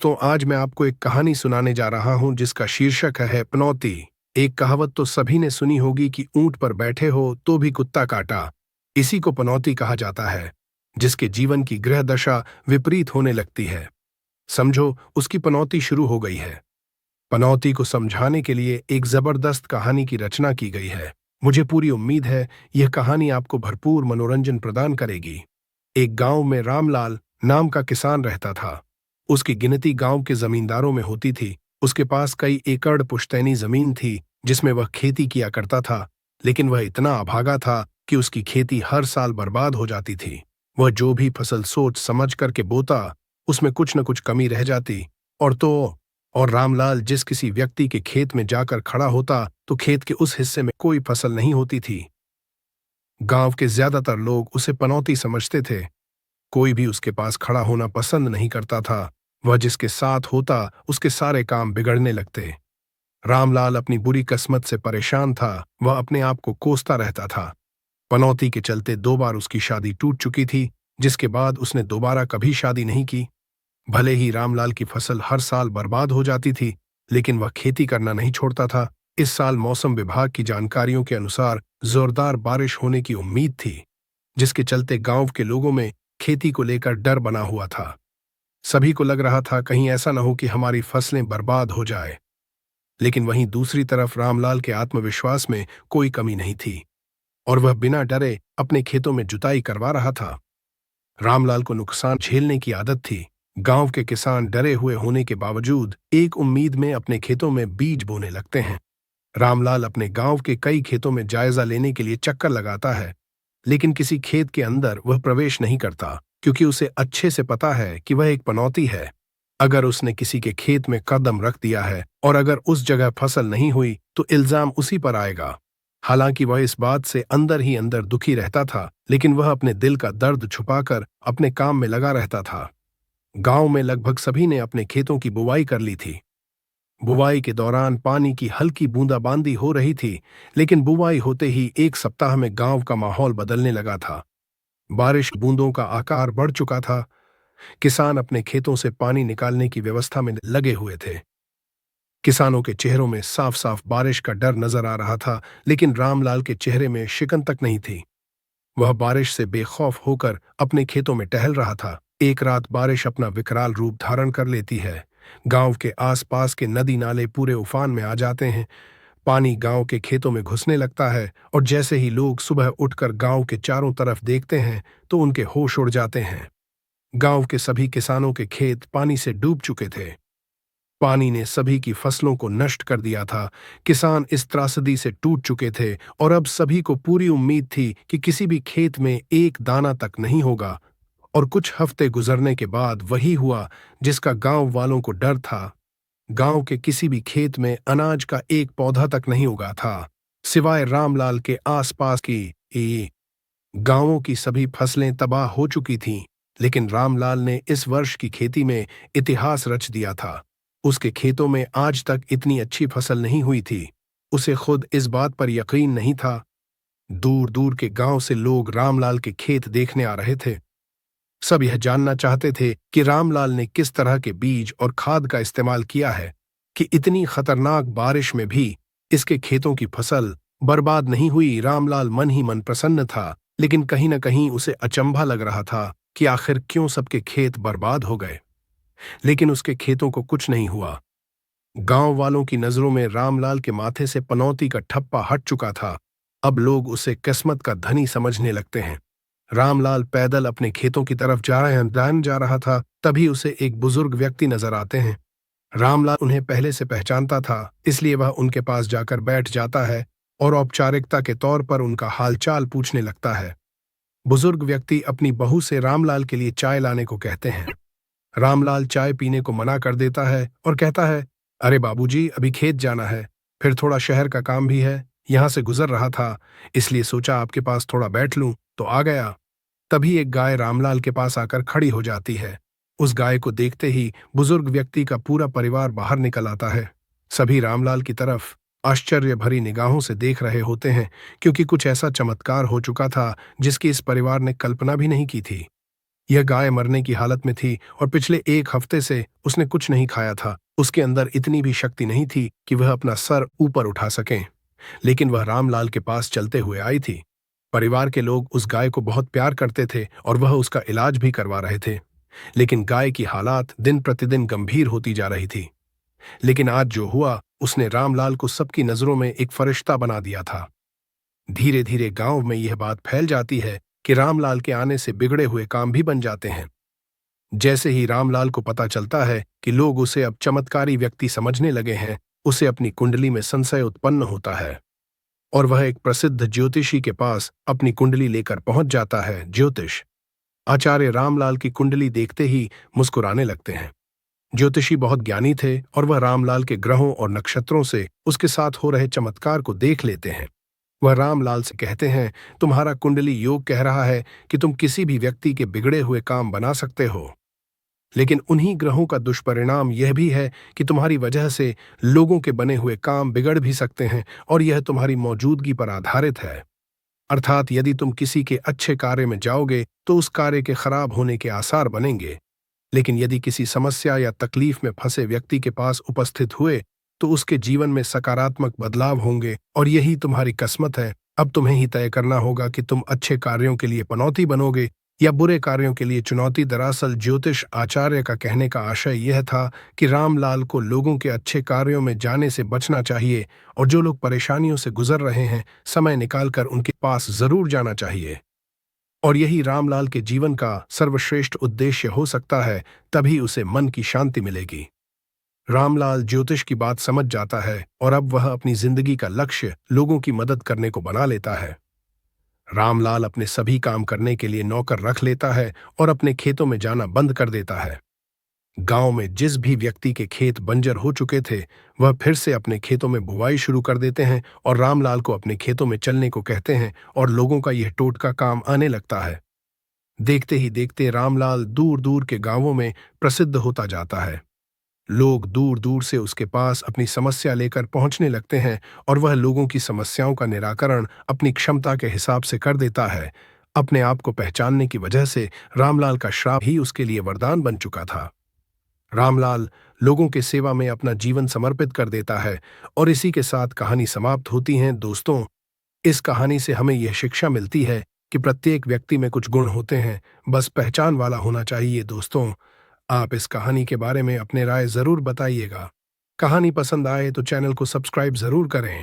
दोस्तों, आज मैं आपको एक कहानी सुनाने जा रहा हूं जिसका शीर्षक है पनौती। एक कहावत तो सभी ने सुनी होगी कि ऊंट पर बैठे हो तो भी कुत्ता काटा। इसी को पनौती कहा जाता है, जिसके जीवन की ग्रह दशा विपरीत होने लगती है। समझो, उसकी पनौती शुरू हो गई है। पनौती को समझाने के लिए एक जबरदस्त कहानी की रचना की गई है। मुझे पूरी उम्मीद है यह कहानी आपको भरपूर मनोरंजन प्रदान करेगी। एक गांव में रामलाल नाम का किसान रहता था। उसकी गिनती गांव के जमींदारों में होती थी। उसके पास कई एकड़ पुश्तैनी जमीन थी जिसमें वह खेती किया करता था, लेकिन वह इतना अभागा था कि उसकी खेती हर साल बर्बाद हो जाती थी। वह जो भी फसल सोच समझ करके बोता, उसमें कुछ न कुछ कमी रह जाती। और रामलाल जिस किसी व्यक्ति के खेत में जाकर खड़ा होता तो खेत के उस हिस्से में कोई फसल नहीं होती थी। गांव के ज्यादातर लोग उसे पनौती समझते थे। कोई भी उसके पास खड़ा होना पसंद नहीं करता था। वह जिसके साथ होता उसके सारे काम बिगड़ने लगते। रामलाल अपनी बुरी किस्मत से परेशान था। वह अपने आप को कोसता रहता था। पनौती के चलते 2 बार उसकी शादी टूट चुकी थी, जिसके बाद उसने दोबारा कभी शादी नहीं की। भले ही रामलाल की फसल हर साल बर्बाद हो जाती थी, लेकिन वह खेती करना नहीं छोड़ता था। इस साल मौसम विभाग की जानकारियों के अनुसार जोरदार बारिश होने की उम्मीद थी, जिसके चलते गांव के लोगों में खेती को लेकर डर बना हुआ था। सभी को लग रहा था कहीं ऐसा न हो कि हमारी फसलें बर्बाद हो जाए। लेकिन वहीं दूसरी तरफ रामलाल के आत्मविश्वास में कोई कमी नहीं थी और वह बिना डरे अपने खेतों में जुताई करवा रहा था। रामलाल को नुकसान झेलने की आदत थी। गांव के किसान डरे हुए होने के बावजूद एक उम्मीद में अपने खेतों में बीज बोने लगते हैं। रामलाल अपने गांव के कई खेतों में जायजा लेने के लिए चक्कर लगाता है, लेकिन किसी खेत के अंदर वह प्रवेश नहीं करता, क्योंकि उसे अच्छे से पता है कि वह एक पनौती है। अगर उसने किसी के खेत में कदम रख दिया है और अगर उस जगह फसल नहीं हुई तो इल्जाम उसी पर आएगा। हालांकि वह इस बात से अंदर ही अंदर दुखी रहता था, लेकिन वह अपने दिल का दर्द छुपाकर अपने काम में लगा रहता था। गांव में लगभग सभी ने अपने खेतों की बुवाई कर ली थी। बुवाई के दौरान पानी की हल्की बूंदाबांदी हो रही थी, लेकिन बुवाई होते ही एक सप्ताह में गांव का माहौल बदलने लगा था। बारिश की बूंदों का आकार बढ़ चुका था। किसान अपने खेतों से पानी निकालने की व्यवस्था में लगे हुए थे। किसानों के चेहरों में साफ साफ बारिश का डर नजर आ रहा था, लेकिन रामलाल के चेहरे में शिकन तक नहीं थी। वह बारिश से बेखौफ होकर अपने खेतों में टहल रहा था। एक रात बारिश अपना विकराल रूप धारण कर लेती है। गांव के आसपास के नदी नाले पूरे उफान में आ जाते हैं। पानी गांव के खेतों में घुसने लगता है और जैसे ही लोग सुबह उठकर गांव के चारों तरफ देखते हैं तो उनके होश उड़ जाते हैं। गांव के सभी किसानों के खेत पानी से डूब चुके थे। पानी ने सभी की फसलों को नष्ट कर दिया था। किसान इस त्रासदी से टूट चुके थे और अब सभी को पूरी उम्मीद थी कि किसी भी खेत में एक दाना तक नहीं होगा। और कुछ हफ्ते गुजरने के बाद वही हुआ जिसका गांव वालों को डर था। गांव के किसी भी खेत में अनाज का एक पौधा तक नहीं उगा था, सिवाय रामलाल के आसपास की गांवों की सभी फसलें तबाह हो चुकी थीं। लेकिन रामलाल ने इस वर्ष की खेती में इतिहास रच दिया था। उसके खेतों में आज तक इतनी अच्छी फसल नहीं हुई थी। उसे खुद इस बात पर यकीन नहीं था। दूर दूर के गांव से लोग रामलाल के खेत देखने आ रहे थे। सब यह जानना चाहते थे कि रामलाल ने किस तरह के बीज और खाद का इस्तेमाल किया है कि इतनी खतरनाक बारिश में भी इसके खेतों की फसल बर्बाद नहीं हुई। रामलाल मन ही मन प्रसन्न था, लेकिन कहीं न कहीं उसे अचंभा लग रहा था कि आखिर क्यों सबके खेत बर्बाद हो गए। लेकिन उसके खेतों को कुछ नहीं हुआ। गांव वालों की नजरों में रामलाल के माथे से पनौती का ठप्पा हट चुका था। अब लोग उसे किस्मत का धनी समझने लगते हैं। रामलाल पैदल अपने खेतों की तरफ जा रहा था, तभी उसे एक बुजुर्ग व्यक्ति नजर आते हैं। रामलाल उन्हें पहले से पहचानता था, इसलिए वह उनके पास जाकर बैठ जाता है और औपचारिकता के तौर पर उनका हालचाल पूछने लगता है। बुजुर्ग व्यक्ति अपनी बहू से रामलाल के लिए चाय लाने को कहते हैं। रामलाल चाय पीने को मना कर देता है और कहता है, अरे बाबूजी, अभी खेत जाना है, फिर थोड़ा शहर का काम भी है। यहां से गुजर रहा था, इसलिए सोचा आपके पास थोड़ा बैठ लूं, तो आ गया। तभी एक गाय रामलाल के पास आकर खड़ी हो जाती है। उस गाय को देखते ही बुजुर्ग व्यक्ति का पूरा परिवार बाहर निकल आता है। सभी रामलाल की तरफ आश्चर्य भरी निगाहों से देख रहे होते हैं, क्योंकि कुछ ऐसा चमत्कार हो चुका था जिसकी इस परिवार ने कल्पना भी नहीं की थी। यह गाय मरने की हालत में थी और पिछले 1 हफ्ते से उसने कुछ नहीं खाया था। उसके अंदर इतनी भी शक्ति नहीं थी कि वह अपना सर ऊपर उठा सके। लेकिन वह रामलाल के पास चलते हुए आई थी। परिवार के लोग उस गाय को बहुत प्यार करते थे और वह उसका इलाज भी करवा रहे थे। लेकिन गाय की हालात दिन प्रतिदिन गंभीर होती जा रही थी। लेकिन आज जो हुआ, उसने रामलाल को सबकी नजरों में एक फरिश्ता बना दिया था। धीरे धीरे गांव में यह बात फैल जाती है कि रामलाल के आने से बिगड़े हुए काम भी बन जाते हैं। जैसे ही रामलाल को पता चलता है कि लोग उसे अब चमत्कारी व्यक्ति समझने लगे हैं, उसे अपनी कुंडली में संशय उत्पन्न होता है और वह एक प्रसिद्ध ज्योतिषी के पास अपनी कुंडली लेकर पहुंच जाता है। ज्योतिष आचार्य रामलाल की कुंडली देखते ही मुस्कुराने लगते हैं। ज्योतिषी बहुत ज्ञानी थे और वह रामलाल के ग्रहों और नक्षत्रों से उसके साथ हो रहे चमत्कार को देख लेते हैं। वह रामलाल से कहते हैं, तुम्हारा कुंडली योग कह रहा है कि तुम किसी भी व्यक्ति के बिगड़े हुए काम बना सकते हो। लेकिन उन्हीं ग्रहों का दुष्परिणाम यह भी है कि तुम्हारी वजह से लोगों के बने हुए काम बिगड़ भी सकते हैं और यह तुम्हारी मौजूदगी पर आधारित है। अर्थात यदि तुम किसी के अच्छे कार्य में जाओगे तो उस कार्य के खराब होने के आसार बनेंगे। लेकिन यदि किसी समस्या या तकलीफ में फंसे व्यक्ति के पास उपस्थित हुए तो उसके जीवन में सकारात्मक बदलाव होंगे और यही तुम्हारी किस्मत है। अब तुम्हें ही तय करना होगा कि तुम अच्छे कार्यों के लिए पनौती बनोगे या बुरे कार्यों के लिए चुनौती। दरअसल ज्योतिष आचार्य का कहने का आशय यह था कि रामलाल को लोगों के अच्छे कार्यों में जाने से बचना चाहिए और जो लोग परेशानियों से गुजर रहे हैं, समय निकालकर उनके पास जरूर जाना चाहिए। और यही रामलाल के जीवन का सर्वश्रेष्ठ उद्देश्य हो सकता है, तभी उसे मन की शांति मिलेगी। रामलाल ज्योतिष की बात समझ जाता है और अब वह अपनी जिंदगी का लक्ष्य लोगों की मदद करने को बना लेता है। रामलाल अपने सभी काम करने के लिए नौकर रख लेता है और अपने खेतों में जाना बंद कर देता है। गांव में जिस भी व्यक्ति के खेत बंजर हो चुके थे, वह फिर से अपने खेतों में बुवाई शुरू कर देते हैं और रामलाल को अपने खेतों में चलने को कहते हैं और लोगों का यह टोटका काम आने लगता है। देखते ही देखते रामलाल दूर दूर के गांवों में प्रसिद्ध होता जाता है। लोग दूर दूर से उसके पास अपनी समस्या लेकर पहुंचने लगते हैं और वह लोगों की समस्याओं का निराकरण अपनी क्षमता के हिसाब से कर देता है। अपने आप को पहचानने की वजह से रामलाल का श्राप ही उसके लिए वरदान बन चुका था। रामलाल लोगों के सेवा में अपना जीवन समर्पित कर देता है और इसी के साथ कहानी समाप्त होती है। दोस्तों, इस कहानी से हमें यह शिक्षा मिलती है कि प्रत्येक व्यक्ति में कुछ गुण होते हैं, बस पहचान वाला होना चाहिए। दोस्तों, आप इस कहानी के बारे में अपने राय जरूर बताइएगा। कहानी पसंद आए तो चैनल को सब्सक्राइब जरूर करें।